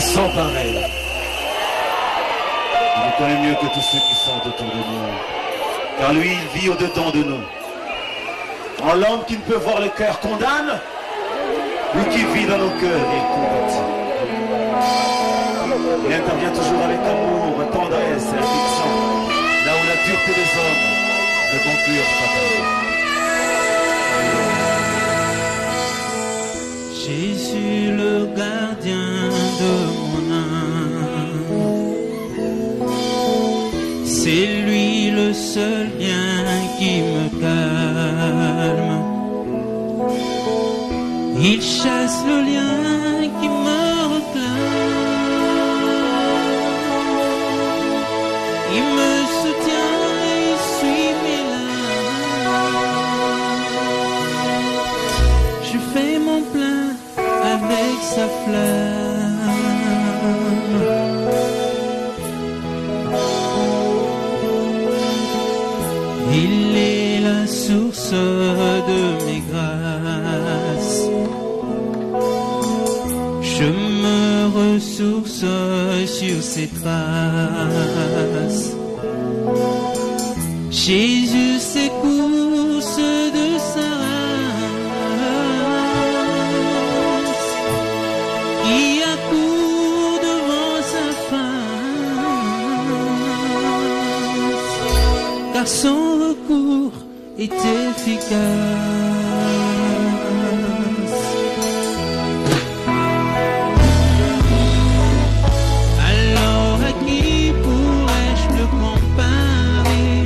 est sans pareil. Il nous connaît mieux que tous ceux qui sont autour de nous. Car lui, il vit au-dedans de nous. En l'homme qui ne peut voir le cœur condamne, lui qui vit dans nos cœurs, il combat. Il intervient toujours avec amour, tendresse et affection, là où la dureté des hommes ne conclure pas. Jésus, le gardien de mon âme, c'est lui le seul bien qui me calme. Il chasse le lien qui me réclame. Il me soutient et suit mes larmes. Je fais mon plein avec sa flamme. Il est la source de mes grâces. Je me ressource sur ses traces. Jésus s'écourse de sa race, qui accourt devant sa face, car son recours est efficace. Alors à qui pourrais-je le comparer?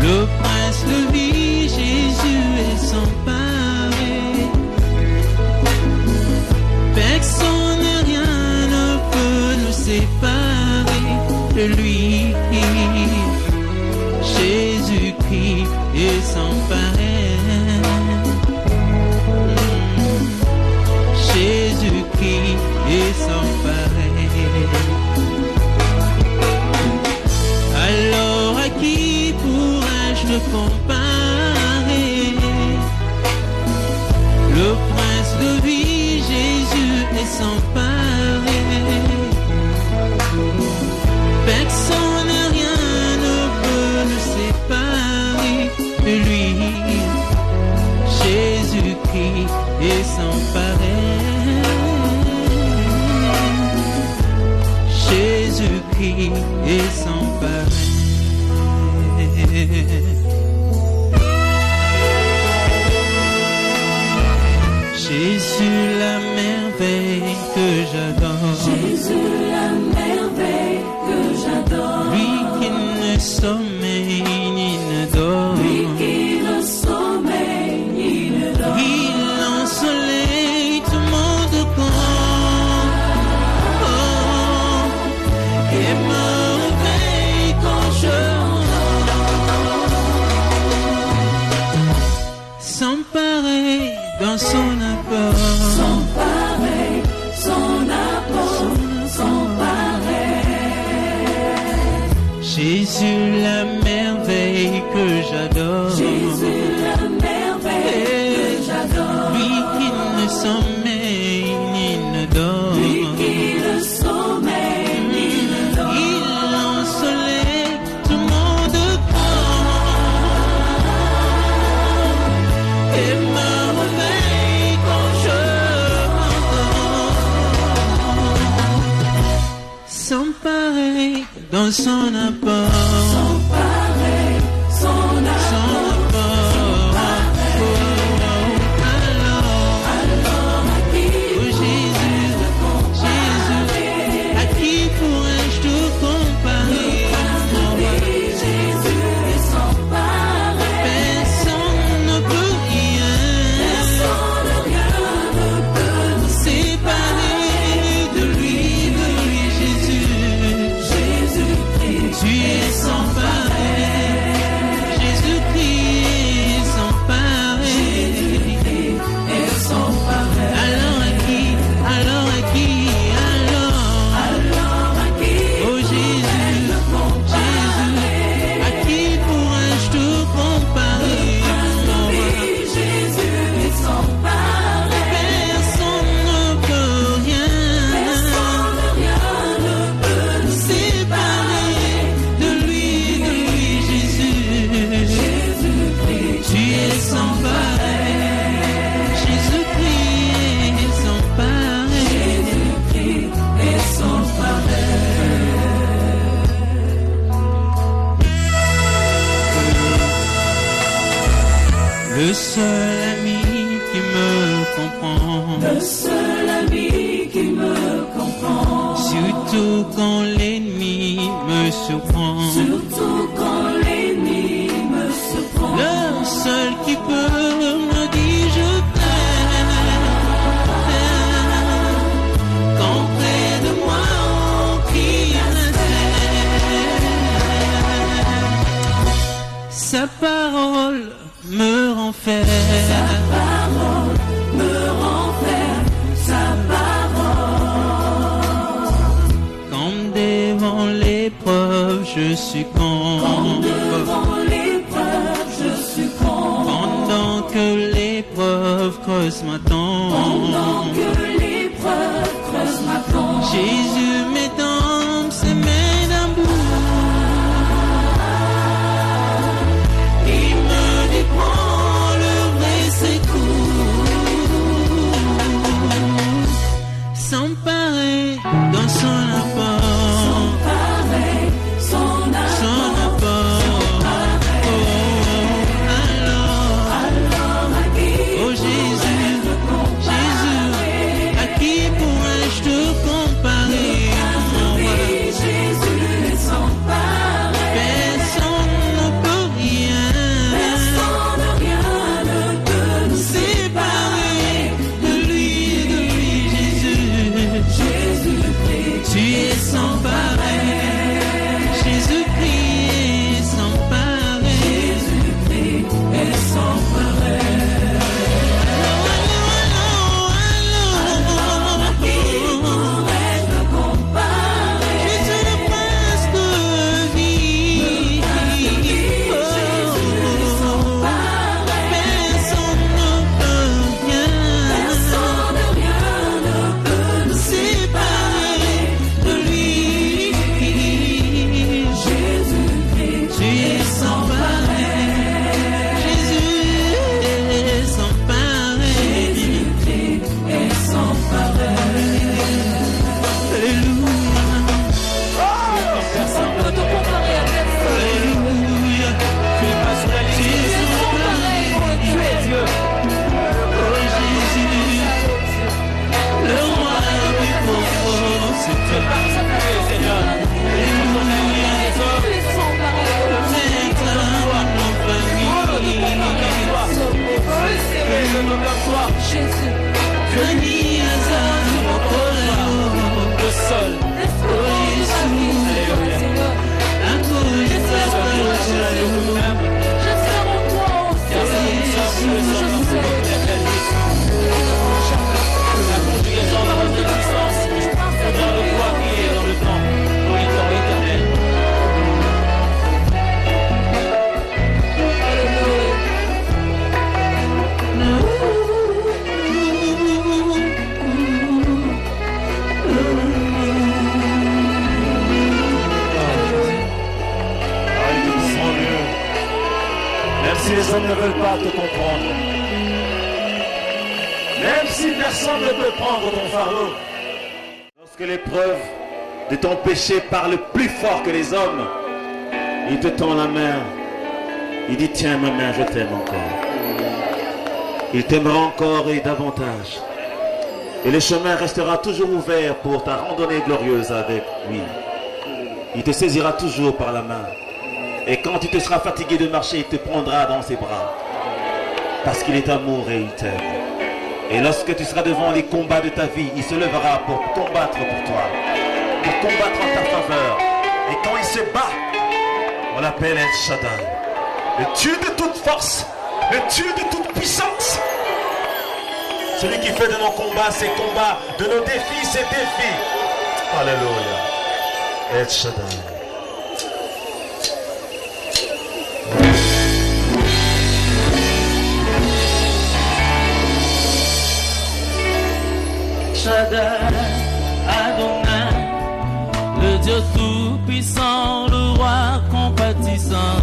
Le prince, le vit, Jésus est sans pareil. Personne et rien ne peut nous séparer de lui. Jésus-Christ est sans pareil. Jésus-Christ est sans pareil. Alors à qui pourrais-je le comparer? Le prince de vie, Jésus est sans pareil. Personne et rien ne peut nous séparer de lui. Jésus-Christ est sans pareil. Jésus-Christ est sans pareil. Jésus, la merveille que j'adore. Jésus, la merveille que j'adore. Lui qui ne sommeille ni ne dort. Lui qui ne sommeille ni ne dort. Il ensoleille tout mon corps. Et me réveille quand je dors. Sans pareil dans son apport. Sans pareil, son apport, sans pareil. Jésus, la merveille que j'adore. Jésus, la merveille que j'adore. Lui qui ne sommeille ni ne dort. Lui qui ne sommeille ni ne dort. Il ensoleille tout mon corps et me réveille quand je m'endors. Sans pareil dans son apport. Sans pareil, son apport. Alors à qui Jésus, à qui pourrais-je te comparer? Jésus est sans pareil. Personne ne peut rien séparer de lui, Jésus. Jésus-Christ. Tu es le seul ami qui me comprend, le seul ami qui me comprend, surtout quand l'ennemi me surprend, surtout quand l'ennemi me surprend, le seul qui peut me dire je t'aime, quand près de moi on crie sa parole me rend faible, sa parole me rend faible, sa parole. Comme devant l'épreuve je succombe, Comme devant l'épreuve je succombe, pendant que l'épreuve creuse ma tombe, pendant que l'épreuve creuse ma tombe, Jésus m'étend ses mains d'amour. Il me dit prends le vrai secours, s'emparer dans son apport, pareil, son apport. Alors à qui oh Jésus, Jésus, à qui pourrais-je te comparer? oui, Jésus est sans pareil, Personne ne peut rien ne peut nous séparer de lui, Jésus. Jésus-Christ, Tu es sans pareil, Jésus-Christ est sans pareil. Jésus-Christ est sans pareil. Qui pourrait te comparer? Jésus le prince de vie. Jésus est sans pareil, Personne ne peut rien ne peut nous séparer de lui. Jésus-Christ Tu es sans pareil, Jésus est sans pareil. Jésus-Christ est sans pareil. Alléluia, On peut te comparer à personne. alléluia. Tu es sans pareil, tu es Dieu. Oh Jésus, le roi du pauvre, c'est toi. Seigneur. Alléluia, Tu es sans pareil. maître de nos familles. Jésus, Ani hasard, oh, le seul. oh Jésus, Seigneur. à cause de ta parole. J'espère en toi, je sais. La conjugaison de votre existence dans le poids qui est dans le temps, dans les temps éternels. Ah, il te sent mieux. Même si les hommes ne veulent pas te comprendre. Même si personne ne peut prendre ton fardeau. Lorsque l'épreuve de ton péché parle plus fort que les hommes, il te tend la main. Il dit tiens ma main, je t'aime encore. Il t'aimera encore et davantage. Et le chemin restera toujours ouvert pour ta randonnée glorieuse avec lui. Il te saisira toujours par la main. Et quand tu te seras fatigué de marcher, il te prendra dans ses bras. Parce qu'il est amour et il t'aime. Et lorsque tu seras devant les combats de ta vie, il se lèvera pour combattre pour toi. Pour combattre en ta faveur. Et quand il se bat, on l'appelle El Shaddai. Le Dieu de toute force. Le Dieu de toute puissance. Celui qui fait de nos combats ses combats, de nos défis ses défis. Alléluia. El Shaddai. Shaddai, Adonai, le Dieu tout-puissant, le roi compatissant.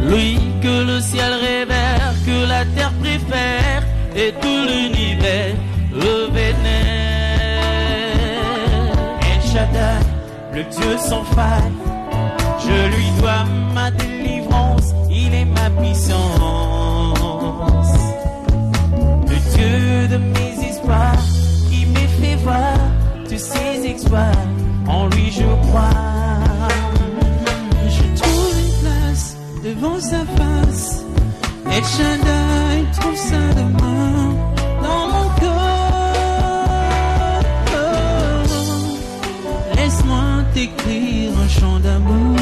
Lui que le ciel révère, que la terre préfère, et tout l'univers le vénère. El Shaddai, le Dieu sans faille, je lui dois ma délivrance, il est ma exploits, en lui je crois. Je trouve une place devant sa face, El Shaddai trouve sa demeure dans mon cœur. Laisse-moi t'écrire un chant d'amour.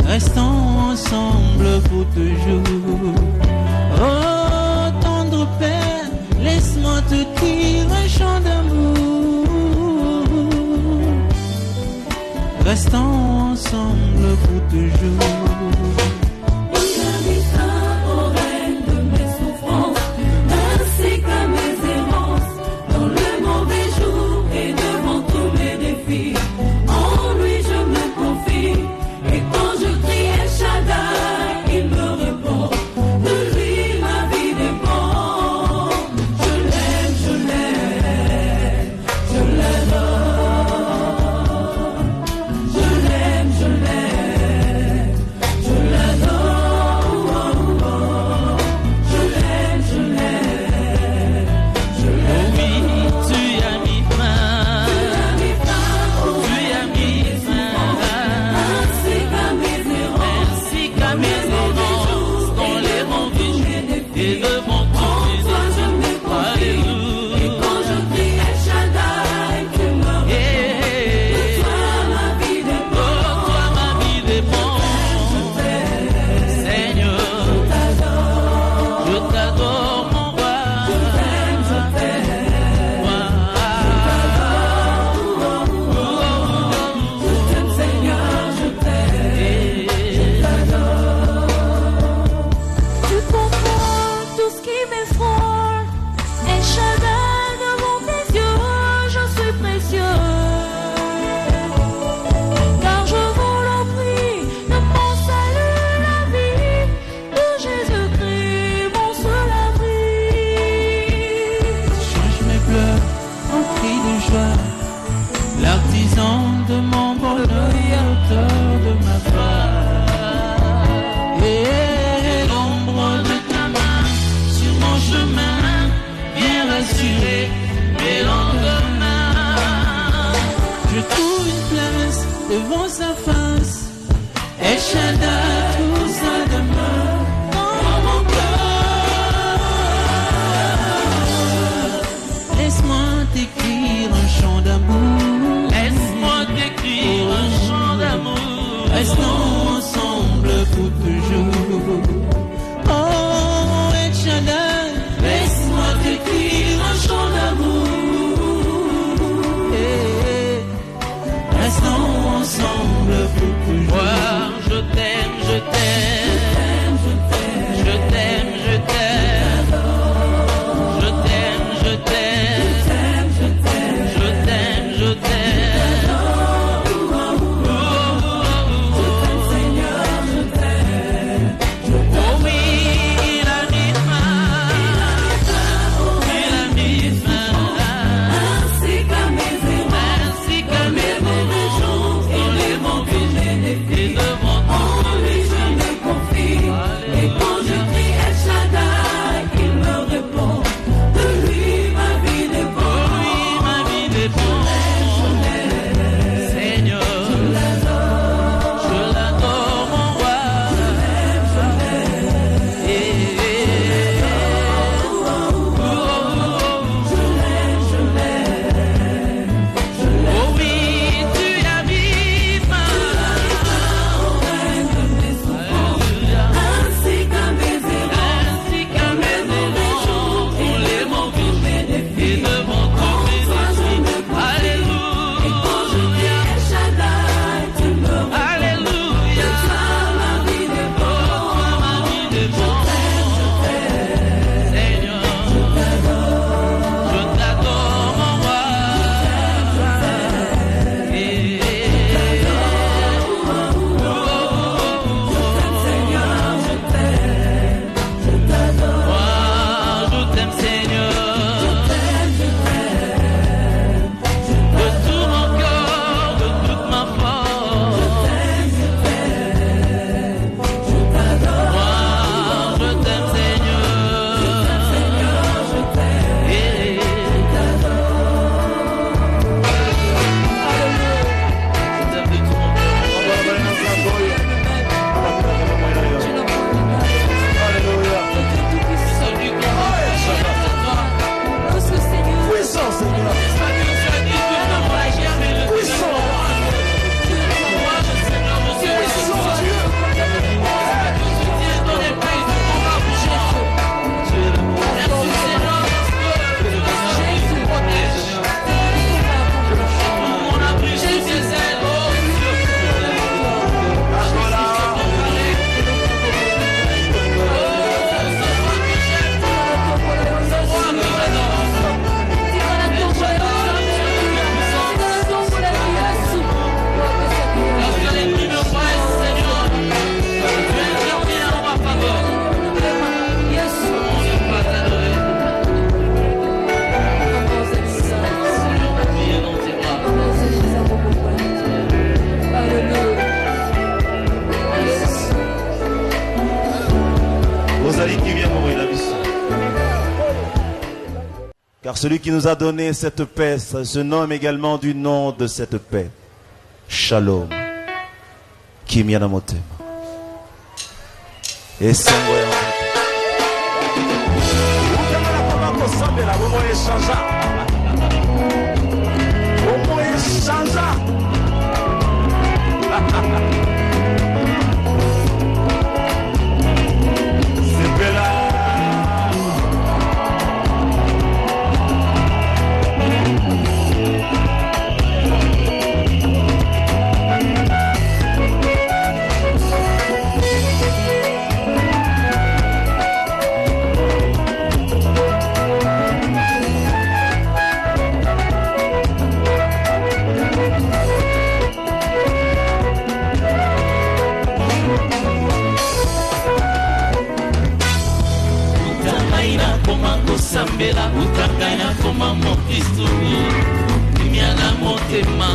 Restons ensemble pour toujours. Oh, tendre Père, laisse-moi te dire un chant d'amour. Restons ensemble pour toujours. Il a mis fin au règne de mes souffrances, ainsi qu'à mes errances, dans le mauvais jour et devant tous mes défis. En lui je me confie, et quand je crie El Shaddai, il me répond. De lui ma vie dépend. Je l'aime, je l'aime, je l'adore. Je l'aime, je l'aime, je l'adore. Je l'aime, je l'aime, je l'adore. Oui, tu as mis fin. Tu as mis fin au Tu as mis fin. ainsi qu'à mes errances, Ainsi qu'à mes errances dans les mauvais jours et devant tous en les toi je me confie. Et quand je crie El Shaddai, tu me réponds. De toi ma vie dépend. toi ma vie dépend. Seigneur, je t'adore mon roi. Je t'aime, Seigneur, je t'aime. Tu comprends tout ce qui m'effraie. El Shaddai, devant tes yeux, je suis précieux. Car je vous l'en prie, de mon salut, la vie de Jésus-Christ, mon seul abri. Change mes pleurs en cris de joie, l'artisan de mon bonheur, l'auteur de ma foi. Et l'ombre de ta main sur mon chemin vient rassurer mes lendemains. Je trouve une place devant sa face, El Shaddai trouve sa demeure dans mon cœur. Laisse-moi t'écrire un chant d'amour. Laisse-moi t'écrire un chant d'amour. Restons ensemble pour toujours. Oh, El Shaddai, laisse-moi t'écrire un chant d'amour. Restons ensemble pour toujours. Je t'aime, je t'aime. Je t'aime, je t'aime. Je t'aime, je t'aime. Je t'aime, je t'aime. Seigneur, je t'aime. Oh oui, il a mis fin. Il a mis fin. Ainsi qu'à mes errances, Ainsi qu'à mes mauvais jours et les mauvais défis. Car celui qui nous a donné cette paix se nomme également du nom de cette paix. Shalom. Kimia motema. Et c'est Sambela utakanya koma mon Kristo Kimia na motema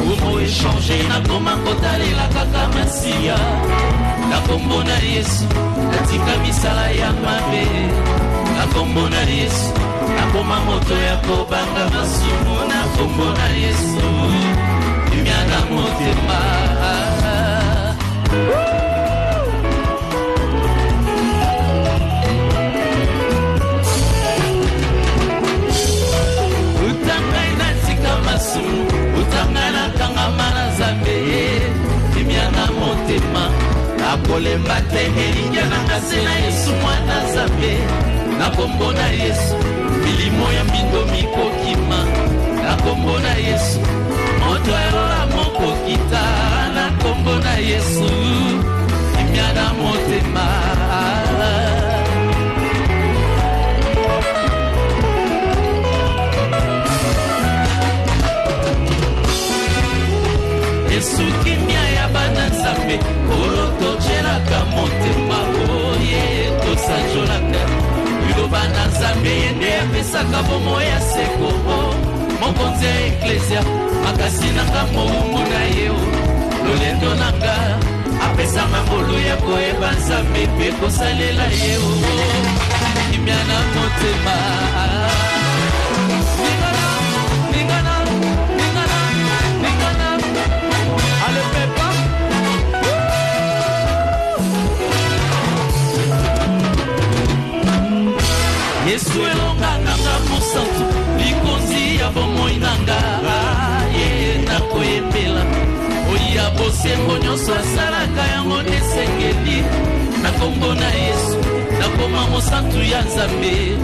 Umo échanger na koma kotalela kaka masia Na kombo na Yesu Katika misala ya mabe Na kombo na Yesu Na koma moto ya kobanga masumu Na kombo na Yesu Kimia na motema Utangana kangamana zambe Kimiana motema Nakolemba tehelinga Nangasena Yesu mwana zambe Nakombona Yesu Milimo ya mindo mikokima Nakombona Yesu Moto erola moko kita Nakombona Yesu Kimiana motema Yesu kimia ya bana nzambe Kolo tojelaka motema Oye tosajolaka Yuloba na nzambe Yende apesaka bomo ya seko Mokonzi ya eklesia Makasi nanga moumbu na yeo Lolendo nanga Apesa mambolo ya koeba nzambe Pe kosalela yeo Kimia na motema Yesu elonga nanga mosantu Likonzi ya bomoi nanga Ye na koyembela Oya bosembo nyonso asalaka yango nesengeli Na kombo na Yesu Na koma mosantu ya nzambe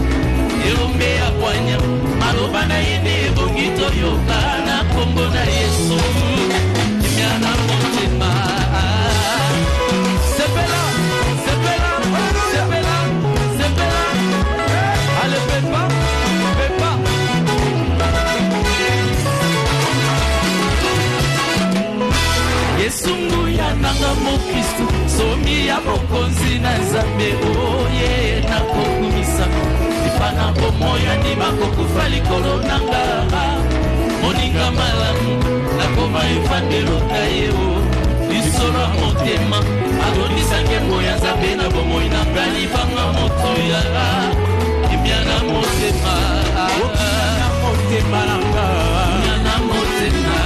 Elombe ya kwanya Maloba na yene ebongi toyoka Na kombo na Yesu Kimia na motema Sepela Sepela Sepela Sepela Allez, Pépa, Pépa. Yesu nguya nanga mo Kristo Somi ya bokonzi na nzambe Oye na kokumisa Ipana bomoya ni makokufa likolo nanga Moninga malamu Na koma ifandelo tayo Lisora motema Adonisa ngembo ya nzambe na bomoyi na ngani Banga moto ya Kimiana motema Okimiana motema nanga Kimiana motema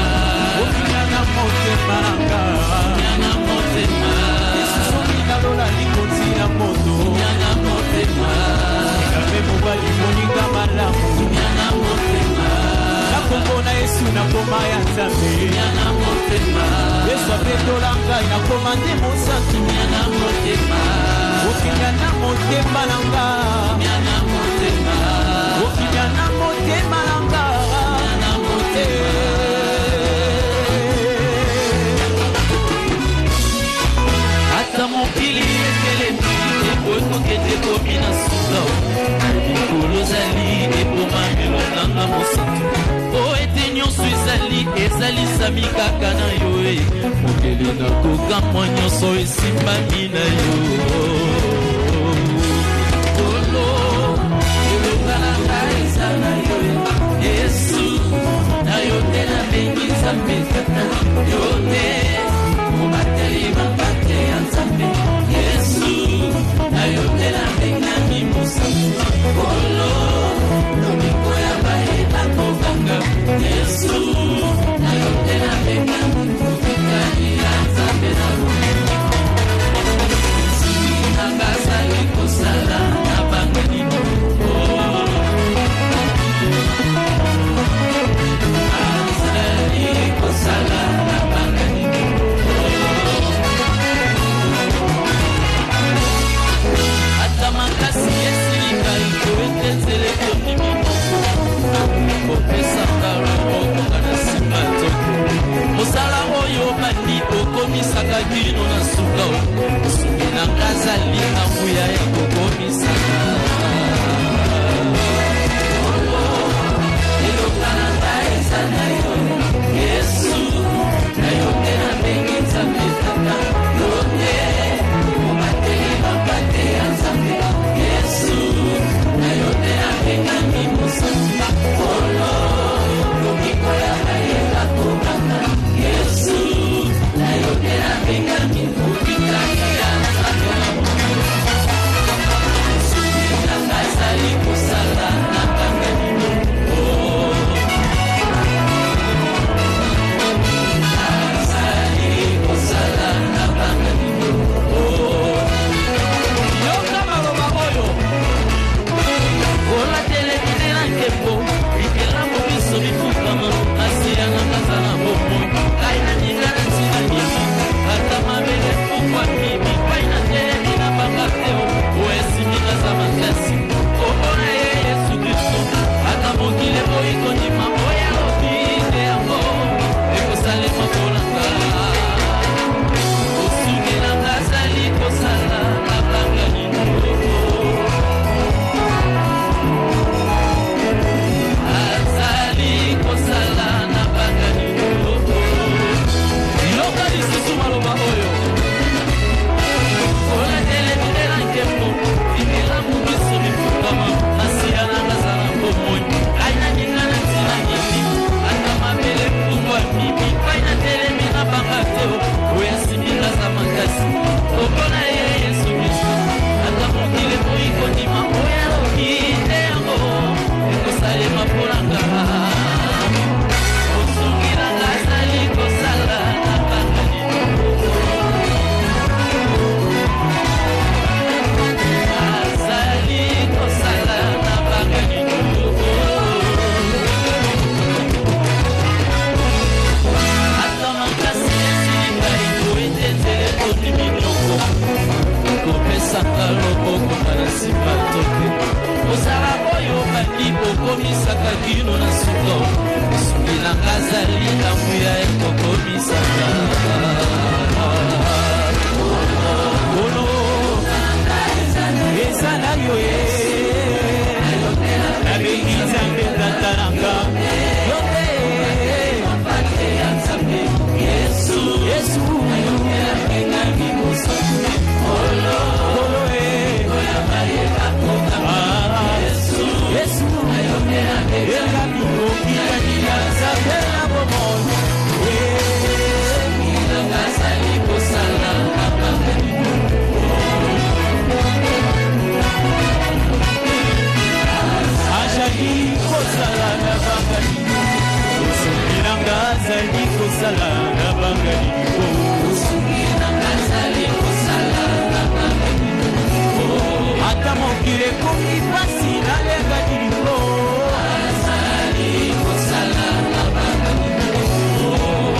Okimiana motema nanga Kimiana motema Yesu soki nalola likonzi na moto Kimiana motema Ekame mobali moninga malamu Kimiana motema Nakombo na Yesu nakoma ya nzambe Kimiana motema Yesu apetolanga nakoma nde mosantu Kimiana motema Okimiana motema nanga Kimiana motema Okimiana motema nanga Kimiana motema Ata mokili etelemi Ekoekokete komina suka Likolo zali epomamelo nanga mosantu O ete nyonso ezali sami kaka na yo Mokele na kokamwa nyonso esimbami na yo Olo elongalanga eza na yo Yesu na yo te na bengi nzambe kata yo te Mobateli bakate ya nzambe Yesu na yo te na bengi na mimosantu Olo lomiko ya okomisaka kino na suka soki na ngazali na nguya ya kokomisaka elonga na ngai eza na yo Yesu na yo nde nabengi Nzambe Tata yo nde mobateli mapate ya Nzambe Yesu na yo nde nabengami mosantu olo lobiko ya mayela kobanga Yesu na yo nde nabengami mobikaki ya Nzambe soki na ngai ezali kosala na banga lino azali kosala na banga lino yoka maloba oyo olatelekitela nkembo bikelamu biso bifukama kasi yanga kazala bomoi kai na ninga na ntina mimi ata mabele fukwa mimi pai na telemi na banga teo oesimika za makasi obona ye Yesu Kristo ata mokile boikondima oya lobinde yango ekosalema kolanga osuki nanga azali kosala na banga lino azali kosala na banga lino yoka lisusu maloba oyo olatelemidela nkembo ikelamu biso bifukama nasiya nanga zala bomoi kai na ninga na ntina nini ata mabele fungwa mimi pai na telemi na banga teo oyasimika za makasi okona ye Yesu Kristo ata mokile boikondima oya lokinde yango ekosalema mponanga osungi nanga azali kosala na banga lino azali kosala na banga lino ata makasi esilingai koetenzele koniminoko kopesaka loboko na nsima tope ozala oyo bali okomisaka kino na suka soki nanga azali na nguya ekokomisaka ono eza na yo ye nabengi Nzambe Tata nanga yo te Yesu nabengami mosantu olo Yesu elami okikani na Nzambe na bomoi azali kosala na banga lino azali kosala na banga lino soki nanga azali kosala na banga lino soki nanga azali kosala na banga lino ata mokili ekomi pasi nalengaki lino azali kosala na banga lino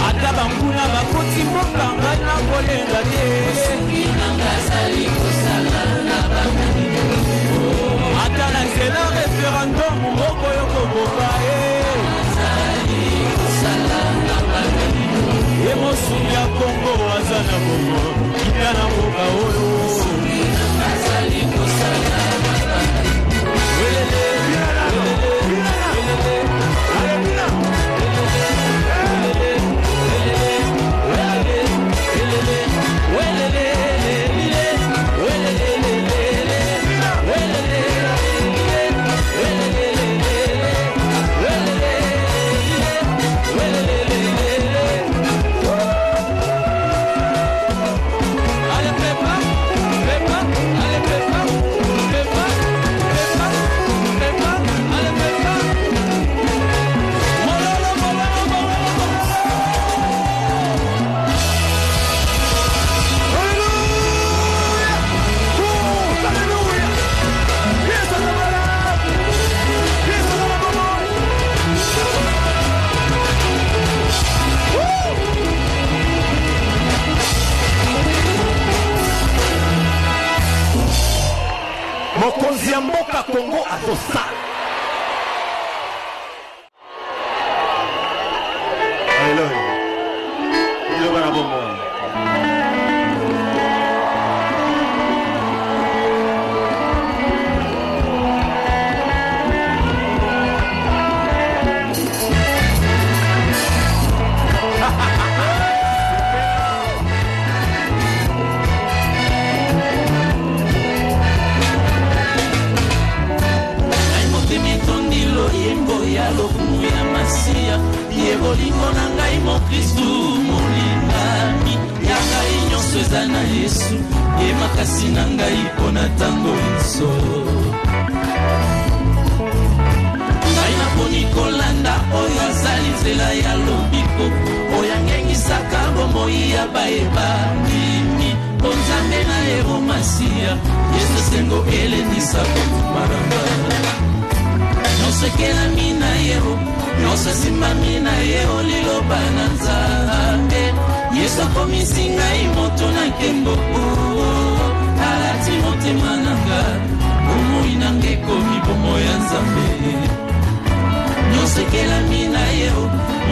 ata banguna bakoti mboka ngai na kolenga te soki nanga azali kosala na banga lino ata na nzela referendum moko yo koboka azali kosala na banga lino ye mosuni ya Kongo aza na bongo kita na mboka oyo soki nanga azali kosala na banga mokonzi ya mboka Kongo atosala. Haleluya. Ndio bana bomo. eza na Yesu ye makasi na ngai mpona ntango nyonso. Ngai naponi kolanda oyo azali nzela ya lobiko oyo angengisaka bomoi ya bayeba ndimi mpo Nzambe na yebo masiya Yesu esengo elendisa kotumaranga. Nyonso ekelami na yeo nyonso esimbami na yeo liloba na Nzambe. Yesu akomisi ngai moto na nkembo alati motema na nga bomoi na nga ekomi bomoi ya Nzambe. Nyonso ekelami na yeo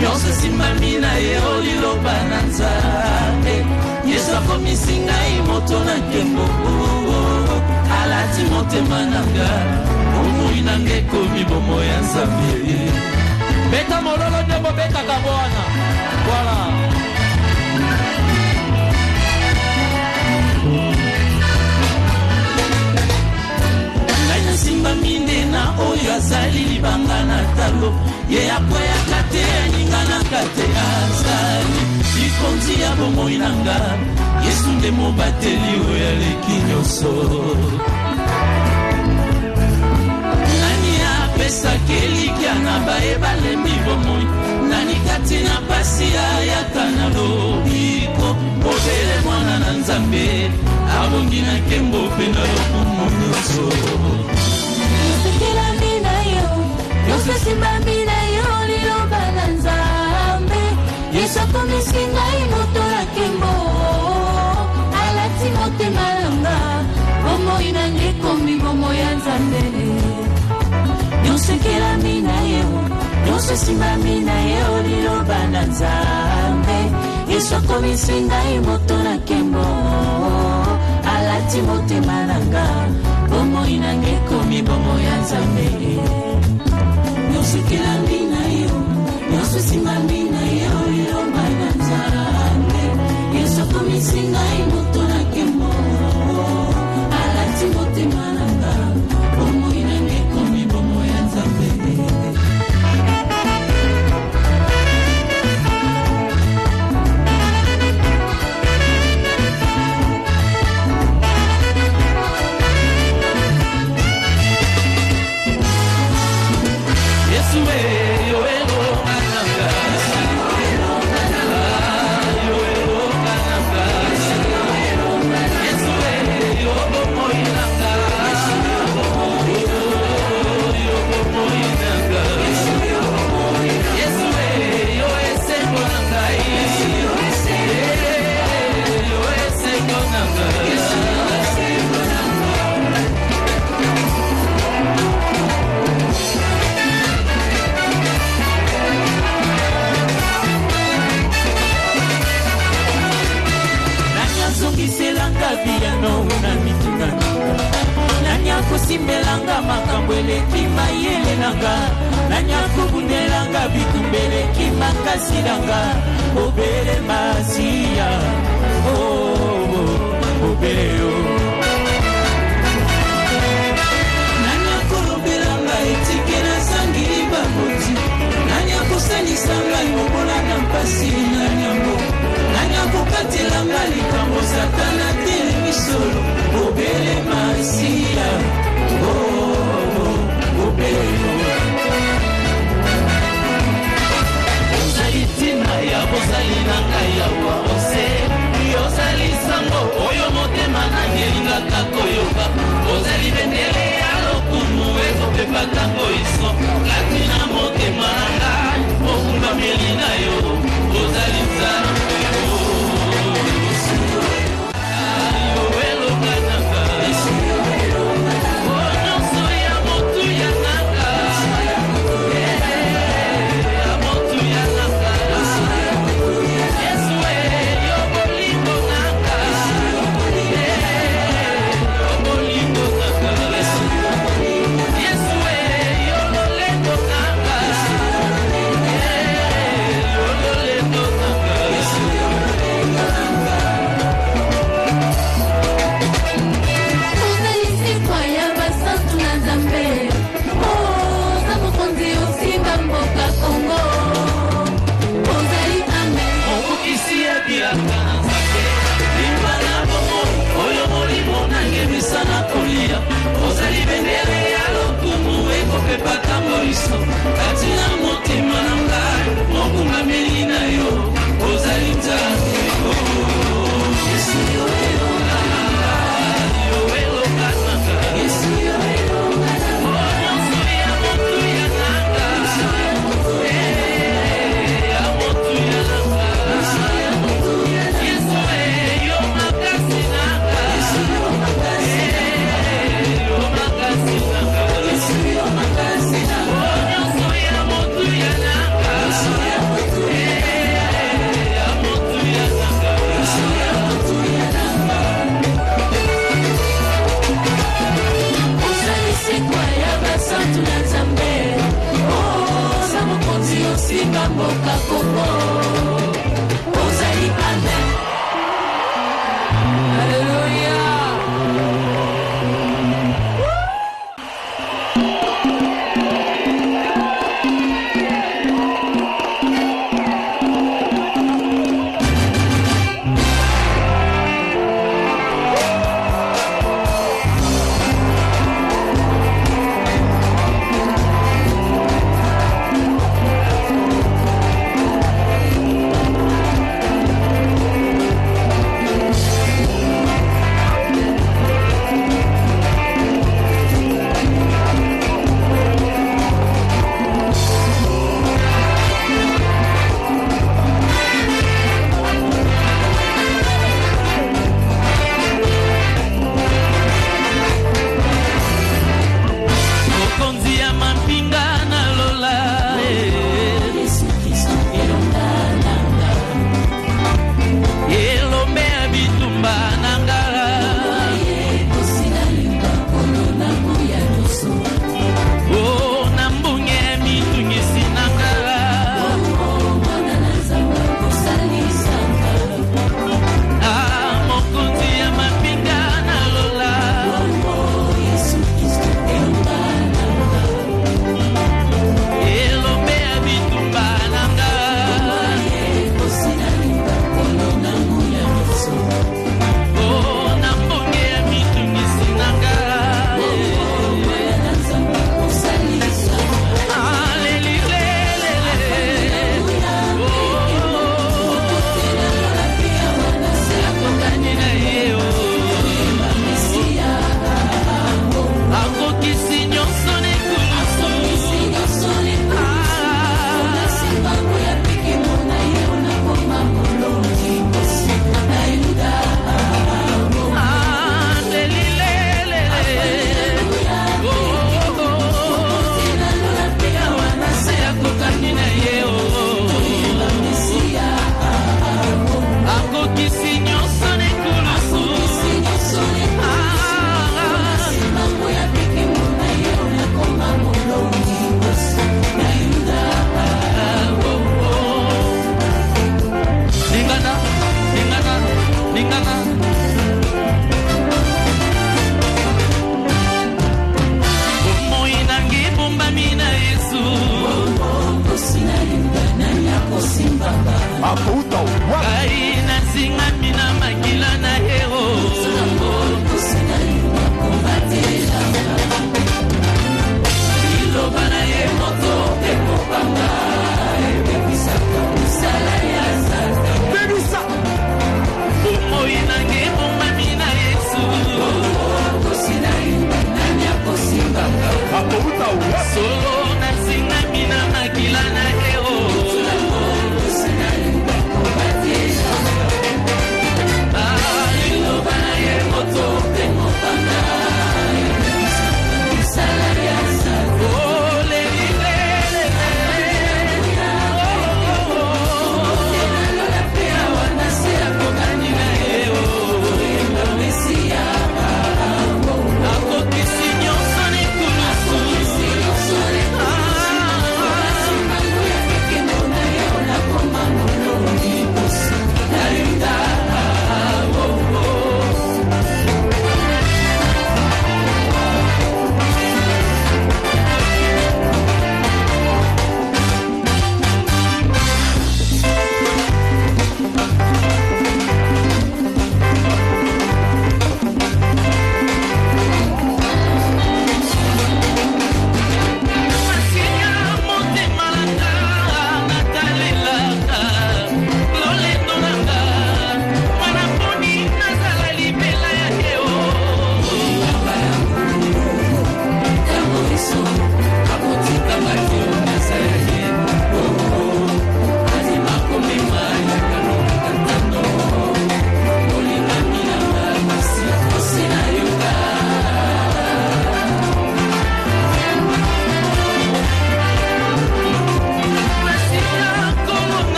nyonso esimbami na yeo liloba na Nzambe. Yesu akomisi ngai moto na nkembo alati motema na nga bomoi na nga ekomi bomoi ya Nzambe. Beta mololo ndembo beta kabwana. Voilà. Ngai nasimba minde na oyo azali libanga na talo ye akweyaka te aninganaka te azali likonzi ya bomoi na nga Yesu nde mobateli oyo aleki nyonso. Nani apesaki elikya na bayebalembi bomoi nani kati na pasi ayaka na lobiko obele mwana na Nzambe abongi na nkembo mpe na lokumu nyonso. Yosekelami na yo nyonso esimbami na yo liloba na Nzambe. Yesu akomisi ngai moto na nkembo alati motema na nga bomoi na nga ekomi bomoi ya Nzambe. Nyonso ekelami na yo nyonso esimbami na yo liloba na Nzambe. Yesu akomisi ngai moto na nkembo alati motema na nga bomoi na nga ekomi bomoi ya Nzambe. Nyonso ekelami na yo nyonso esimbami na yo liloba na Nzambe. Yesu akomisi ngai moto na nkembo alati motema na nga bomoi na nga ekomi bomoi ya Nzambe. Simbelanga makambo eleki mayele nanga nani akobundelanga bitumbeleki makasi nanga obele masiya obele yo nani akolobelanga etike nasangili baboti nani akosanisanga mobola na mpasi nani yango nani akokatelanga likambo satana tele misolo obele masiya ozali ntina ya bozali na ngai yawa ose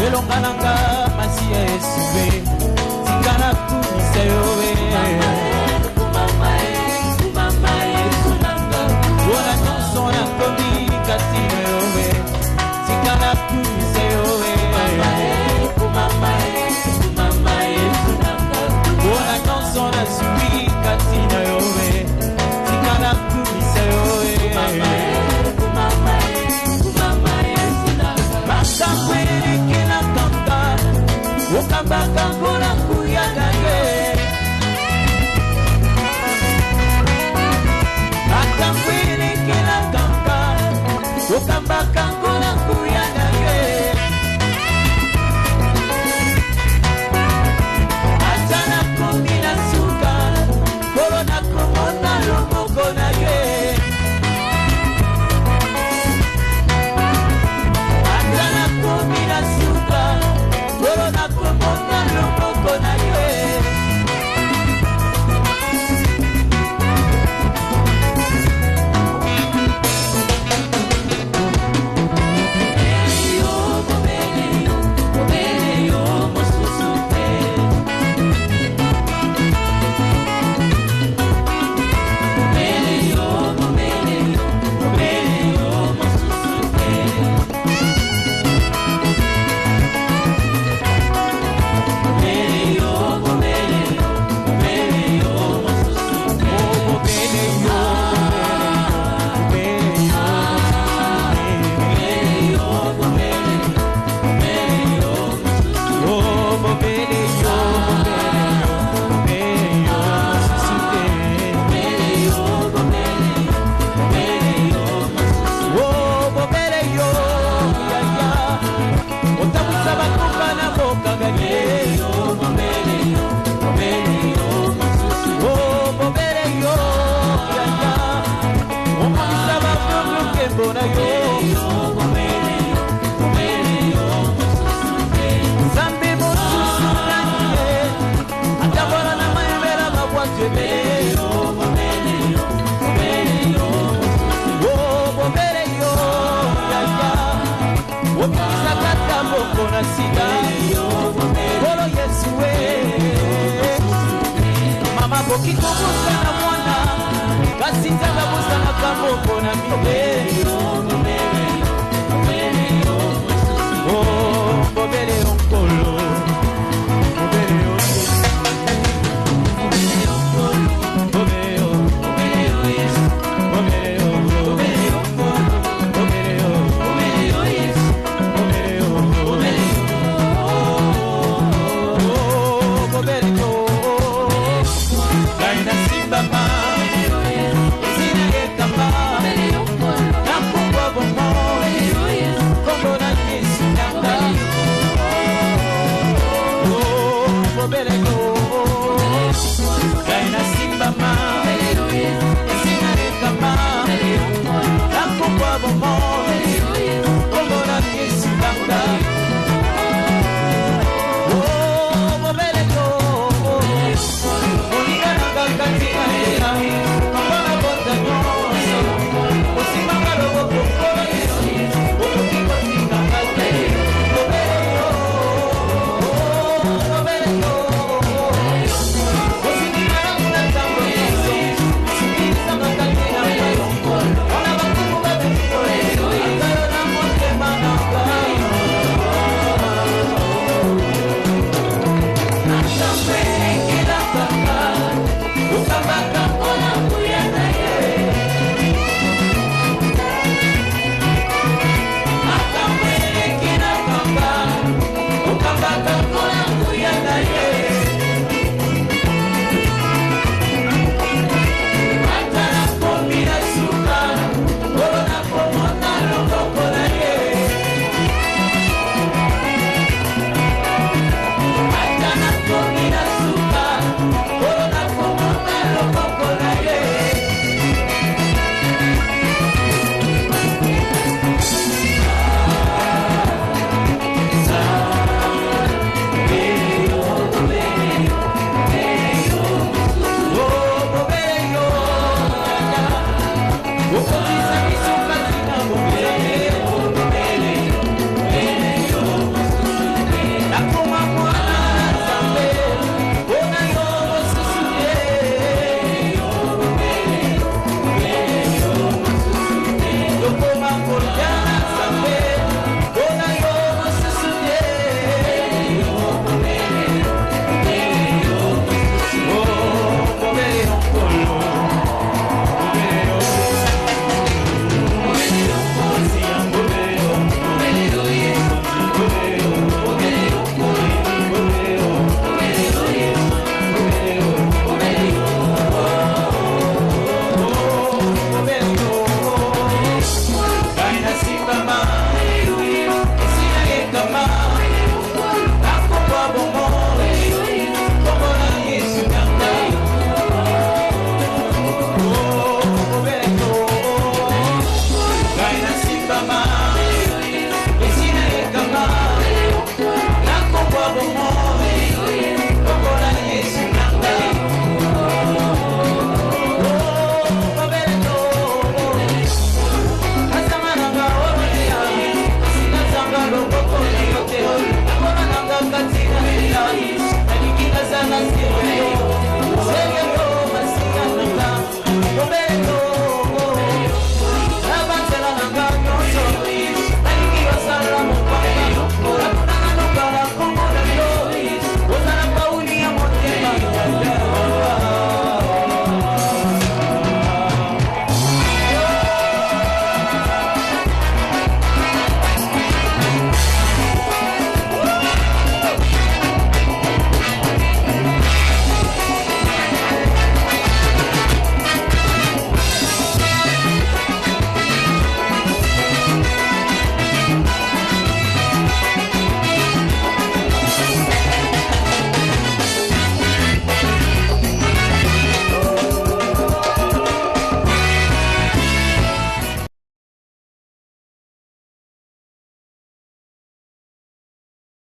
elongananga masi ya esuve tikana kumisa yowe wana nyonso nakomi kati na yowe tikana kumisa yowe wana nyonso nazwi kati na yowe tikana kumisa yowe makamweleke na kanga okambaka ngona kuyaga ye makamweleke na kanga okambaka ngona kuyaga ye atana komina suka korona komona lomoko na ye Kikubusa na mwana kasi tanga busa na kamoko na mime